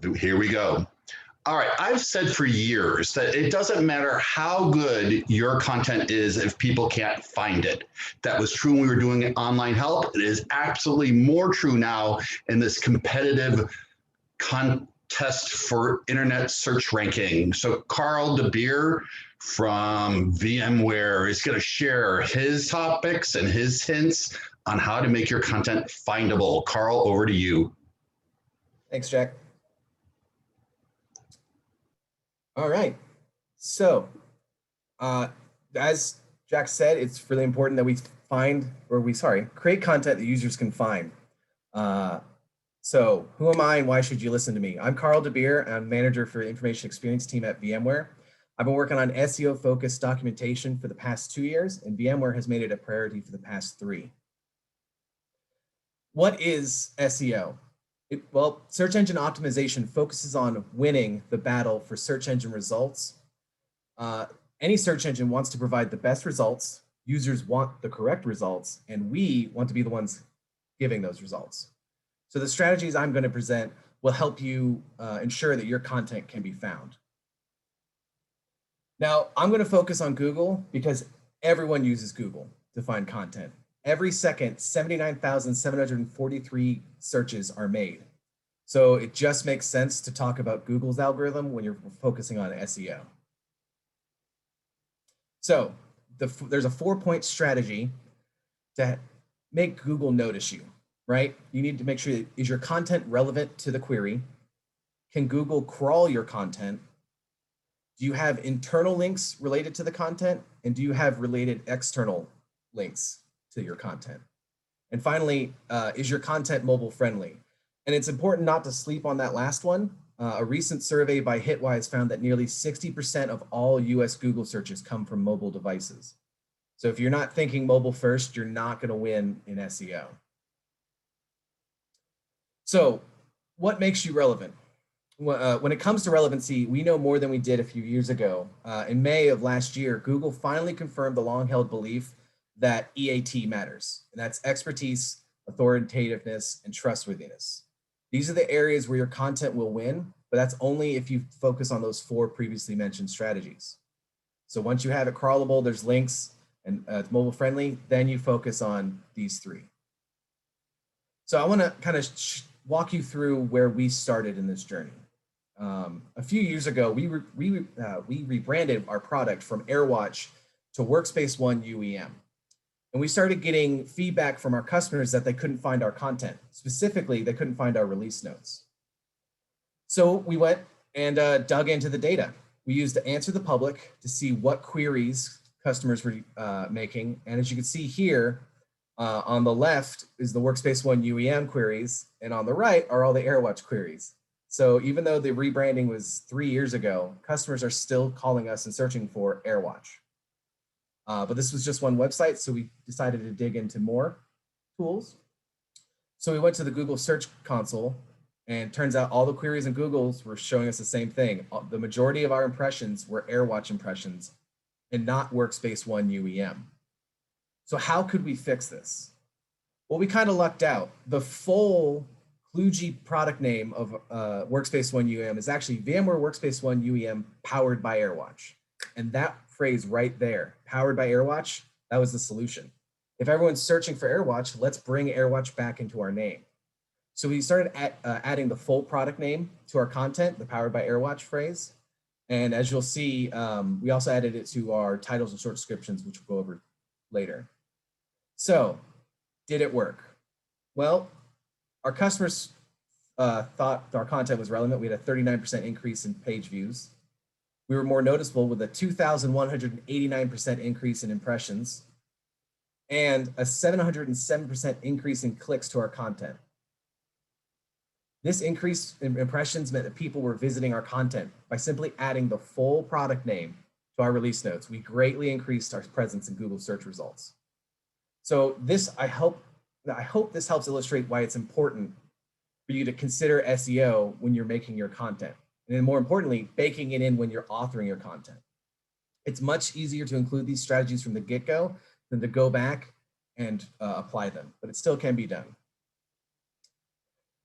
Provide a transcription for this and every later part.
Here we go. All right, I've said for years that it doesn't matter how good your content is if people can't find it. That was true when we were doing online help. It is absolutely more true now in this competitive contest for internet search ranking. So Carl DeBeer from VMware is going to share his topics and his hints on how to make your content findable. Carl, over to you. Thanks, Jack. All right, so as Jack said, it's really important that we create content that users can find. So who am I and why should you listen to me? I'm Carl DeBeer. I'm manager for the information experience team at VMware. I've been working on SEO-focused documentation for the past 2 years, and VMware has made it a priority for the past 3. What is SEO? Well, search engine optimization focuses on winning the battle for search engine results. Any search engine wants to provide the best results, users want the correct results, and we want to be the ones giving those results. So the strategies I'm going to present will help you ensure that your content can be found. Now, I'm going to focus on Google because everyone uses Google to find content. Every second, 79,743 searches are made. So it just makes sense to talk about Google's algorithm when you're focusing on SEO. So there's a 4-point strategy to make Google notice you, right? You need to make sure that is your content relevant to the query? Can Google crawl your content? Do you have internal links related to the content? And do you have related external links to your content? And finally, is your content mobile friendly? And it's important not to sleep on that last one. A recent survey by Hitwise found that nearly 60% of all US Google searches come from mobile devices. So if you're not thinking mobile first, you're not going to win in SEO. So what makes you relevant? When it comes to relevancy, we know more than we did a few years ago. In May of last year, Google finally confirmed the long-held belief that EAT matters, and that's expertise, authoritativeness, and trustworthiness. These are the areas where your content will win, but that's only if you focus on those 4 previously mentioned strategies. So once you have it crawlable, there's links, and it's mobile friendly, then you focus on these 3. So I want to kind of walk you through where we started in this journey. A few years ago, we rebranded our product from AirWatch to Workspace ONE UEM. And we started getting feedback from our customers that they couldn't find our content. Specifically, they couldn't find our release notes. So we went and dug into the data. We used to answer the public to see what queries customers were making. And as you can see here, on the left is the Workspace ONE UEM queries, and on the right are all the AirWatch queries. So even though the rebranding was 3 years ago, customers are still calling us and searching for AirWatch. But this was just one website, so we decided to dig into more tools. So we went to the Google Search Console, and turns out all the queries in Google's were showing us the same thing. The majority of our impressions were AirWatch impressions and not Workspace ONE UEM. So how could we fix this? Well, we kind of lucked out. The full Kludgy product name of Workspace ONE UEM is actually VMware Workspace ONE UEM powered by AirWatch. And that phrase right there, powered by AirWatch, that was the solution. If everyone's searching for AirWatch, let's bring AirWatch back into our name. So we started adding the full product name to our content, the powered by AirWatch phrase. And as you'll see, we also added it to our titles and short descriptions, which we'll go over later. So did it work? Well, our customers thought our content was relevant. We had a 39% increase in page views. We were more noticeable with a 2,189% increase in impressions and a 707% increase in clicks to our content. This increase in impressions meant that people were visiting our content by simply adding the full product name to our release notes. We greatly increased our presence in Google search results. So I hope this helps illustrate why it's important for you to consider SEO when you're making your content. And then more importantly, baking it in when you're authoring your content. It's much easier to include these strategies from the get-go than to go back and apply them, but it still can be done.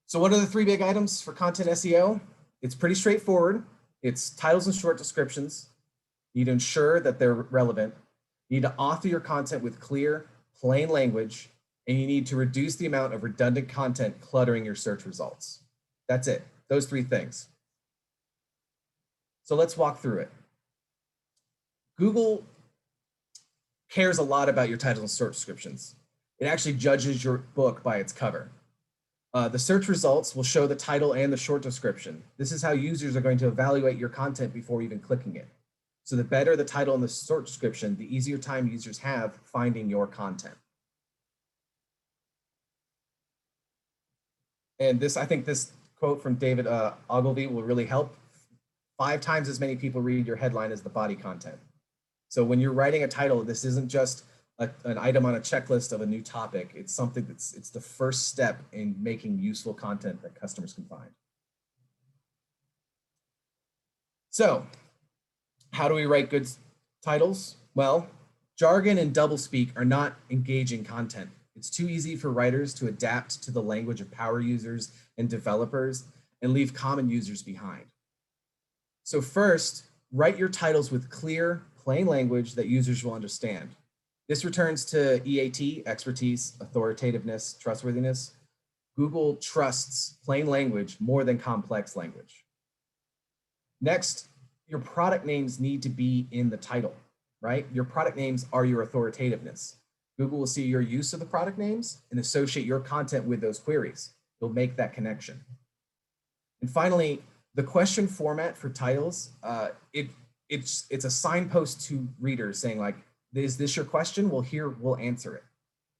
So what are the 3 big items for content SEO? it's pretty straightforward. It's titles and short descriptions. You need to ensure that they're relevant. You need to author your content with clear, plain language, and you need to reduce the amount of redundant content cluttering your search results. That's it, those 3 things. So let's walk through it. Google cares a lot about your titles and short descriptions. It actually judges your book by its cover. The search results will show the title and the short description. This is how users are going to evaluate your content before even clicking it. So the better the title and the short description, the easier time users have finding your content. And I think this quote from David Ogilvy will really help. 5 times as many people read your headline as the body content. So when you're writing a title, this isn't just an item on a checklist of a new topic. It's something it's the first step in making useful content that customers can find. So how do we write good titles? Well, jargon and doublespeak are not engaging content. It's too easy for writers to adapt to the language of power users and developers and leave common users behind. So first, write your titles with clear, plain language that users will understand. This returns to EAT, expertise, authoritativeness, trustworthiness. Google trusts plain language more than complex language. Next, your product names need to be in the title, right? Your product names are your authoritativeness. Google will see your use of the product names and associate your content with those queries. You'll make that connection. And finally, the question format for titles, it's a signpost to readers saying like, is this your question? Well, here we'll answer it.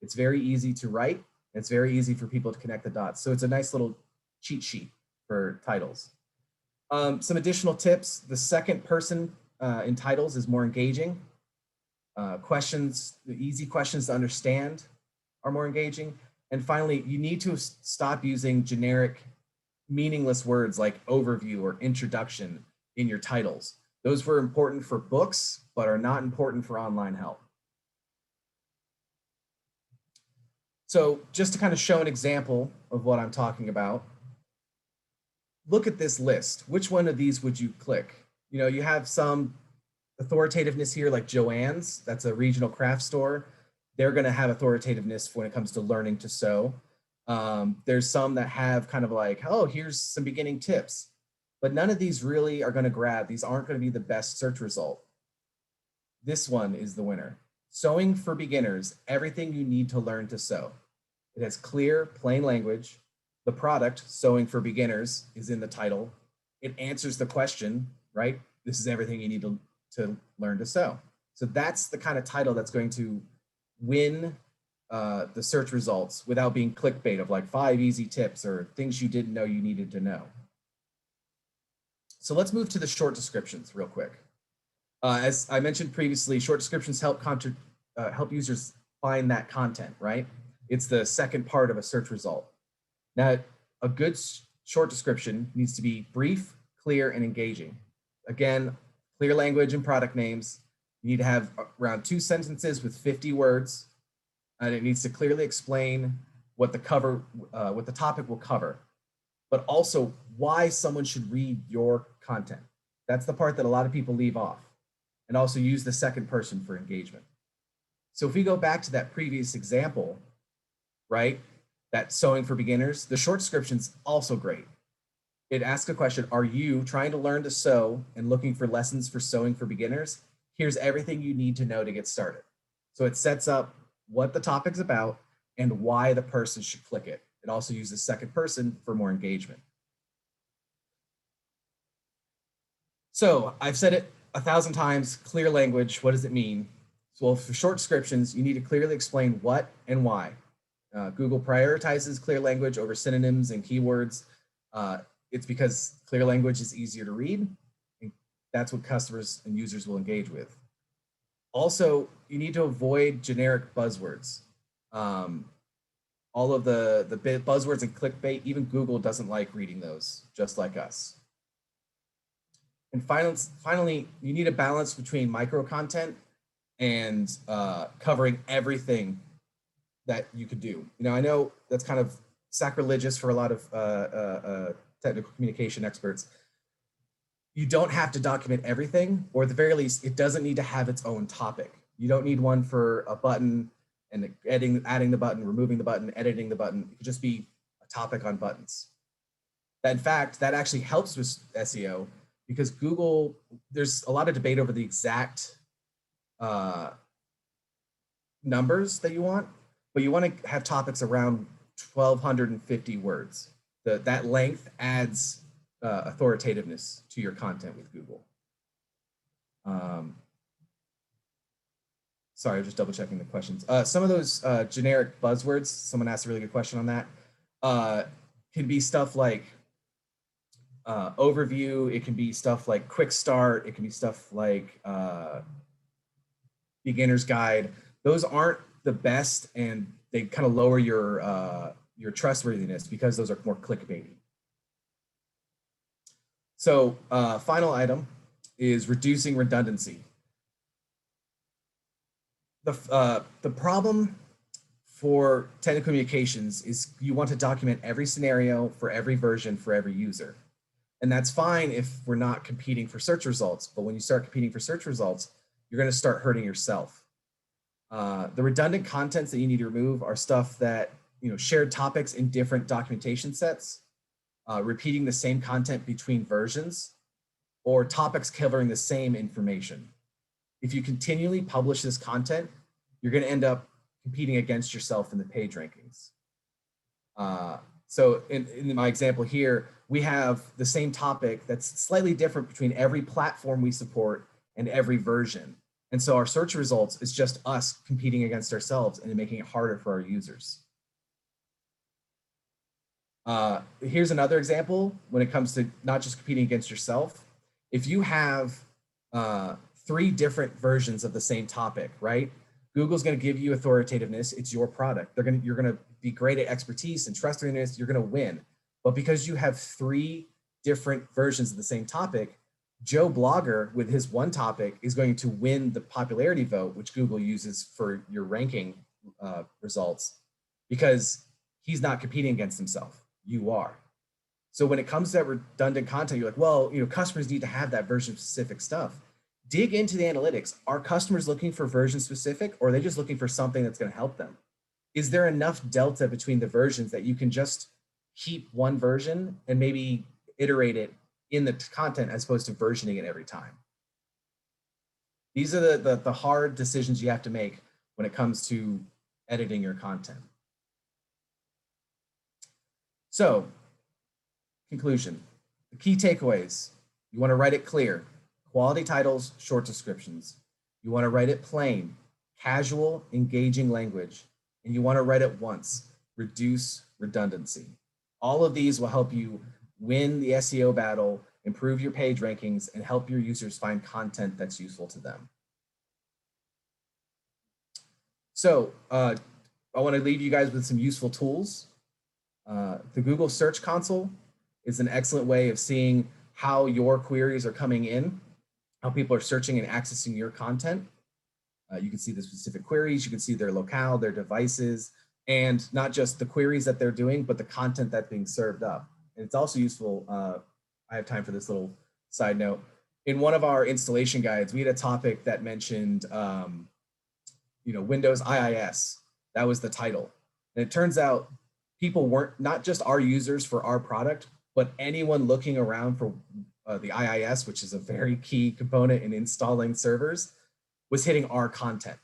It's very easy to write. It's very easy for people to connect the dots. So it's a nice little cheat sheet for titles. Some additional tips. The second person in titles is more engaging. The easy questions to understand are more engaging. And finally, you need to stop using generic, meaningless words like overview or introduction in your titles. Those were important for books, but are not important for online help. So just to kind of show an example of what I'm talking about, look at this list. Which one of these would you click? You know, you have some authoritativeness here like Joann's, that's a regional craft store. They're gonna have authoritativeness when it comes to learning to sew. There's some that have kind of like, oh, here's some beginning tips. But none of these really are gonna grab. These aren't gonna be the best search result. This one is the winner. Sewing for beginners, everything you need to learn to sew. It has clear, plain language. The product, Sewing for Beginners, is in the title. It answers the question, right? This is everything you need to learn to sew. So that's the kind of title that's going to win the search results without being clickbait of like 5 easy tips or things you didn't know you needed to know. So let's move to the short descriptions real quick. As I mentioned previously, short descriptions help users find that content, right? It's the second part of a search result. Now, a good short description needs to be brief, clear, and engaging. Again, clear language and product names. You need to have around 2 sentences with 50 words, and it needs to clearly explain what the topic will cover, but also why someone should read your content. That's the part that a lot of people leave off. And also use the second person for engagement. So if we go back to that previous example, right, that Sewing for Beginners, the short description's also great. It asks a question, are you trying to learn to sew and looking for lessons for sewing for beginners? Here's everything you need to know to get started. So it sets up what the topic's about and why the person should click it. It also uses second person for more engagement. So I've said it 1,000 times, clear language, what does it mean? So for short descriptions, you need to clearly explain what and why. Google prioritizes clear language over synonyms and keywords. It's because clear language is easier to read, and that's what customers and users will engage with. Also, you need to avoid generic buzzwords. All of the buzzwords and clickbait, even Google doesn't like reading those, just like us. And finally, you need a balance between micro content and covering everything that you could do. You know, I know that's kind of sacrilegious for a lot of technical communication experts, you don't have to document everything, or at the very least, it doesn't need to have its own topic. You don't need one for a button and adding the button, removing the button, editing the button. It could just be a topic on buttons. That, in fact, that actually helps with SEO because Google, there's a lot of debate over the exact numbers that you want, but you want to have topics around 1,250 words. That length adds authoritativeness to your content with Google. Sorry, I'm just double checking the questions. Some of those generic buzzwords, someone asked a really good question on that, can be stuff like overview. It can be stuff like quick start. It can be stuff like beginner's guide. Those aren't the best, and they kind of lower your trustworthiness because those are more clickbaity. So final item is reducing redundancy. The problem for technical communications is you want to document every scenario for every version for every user. And that's fine if we're not competing for search results, but when you start competing for search results, you're going to start hurting yourself. The redundant contents that you need to remove are stuff that, shared topics in different documentation sets, repeating the same content between versions, or topics covering the same information. If you continually publish this content, you're going to end up competing against yourself in the page rankings. So in my example here, we have the same topic that's slightly different between every platform we support and every version. And so our search results is just us competing against ourselves and making it harder for our users. Here's another example when it comes to not just competing against yourself. If you have 3 different versions of the same topic, right? Google's going to give you authoritativeness. It's your product. You're going to be great at expertise and trustworthiness. You're going to win. But because you have 3 different versions of the same topic, Joe Blogger with his one topic is going to win the popularity vote, which Google uses for your ranking results, because he's not competing against himself. You are. So when it comes to that redundant content, you're like, well, customers need to have that version specific stuff. Dig into the analytics. Are customers looking for version specific, or are they just looking for something that's going to help them? Is there enough delta between the versions that you can just keep one version and maybe iterate it in the content as opposed to versioning it every time? These are the hard decisions you have to make when it comes to editing your content. So, conclusion, the key takeaways: you want to write it clear, quality titles, short descriptions. You want to write it plain, casual, engaging language, and you want to write it once, reduce redundancy. All of these will help you win the SEO battle, improve your page rankings, and help your users find content that's useful to them. So I want to leave you guys with some useful tools. The Google Search Console is an excellent way of seeing how your queries are coming in, how people are searching and accessing your content. You can see the specific queries, you can see their locale, their devices, and not just the queries that they're doing, but the content that's being served up. And it's also useful, I have time for this little side note. In one of our installation guides, we had a topic that mentioned Windows IIS. That was the title. And it turns out people weren't, not just our users for our product, but anyone looking around for the IIS, which is a very key component in installing servers, was hitting our content.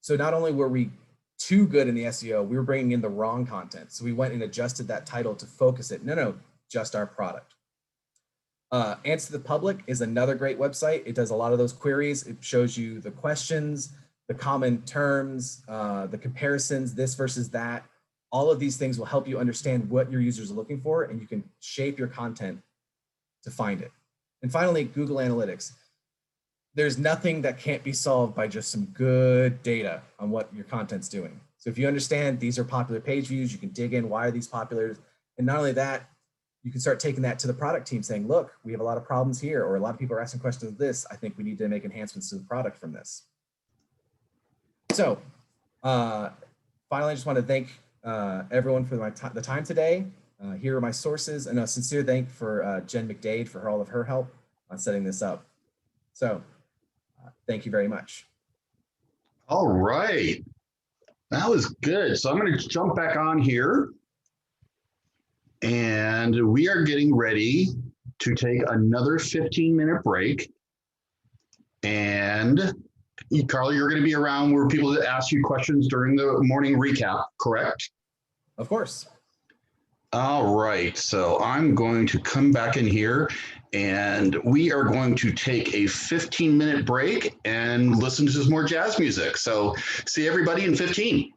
So not only were we too good in the SEO, we were bringing in the wrong content. So we went and adjusted that title to focus it. No, just our product. Answer the Public is another great website. It does a lot of those queries. It shows you the questions, the common terms, the comparisons, this versus that. All of these things will help you understand what your users are looking for, and you can shape your content to find it. And finally, Google Analytics. There's nothing that can't be solved by just some good data on what your content's doing. So if you understand these are popular page views, you can dig in, why are these popular? And not only that, you can start taking that to the product team saying, look, we have a lot of problems here, or a lot of people are asking questions of this. I think we need to make enhancements to the product from this. So finally, I just want to thank everyone for the time today. Here are my sources, and a sincere thank for Jen McDade for all of her help setting this up. So thank you very much. All right. That was good. So I'm going to jump back on here. And we are getting ready to take another 15-minute break. And Carl, you're going to be around where people ask you questions during the morning recap, correct? Of course. All right. So I'm going to come back in here and we are going to take a 15-minute break and listen to some more jazz music. So see everybody in 15.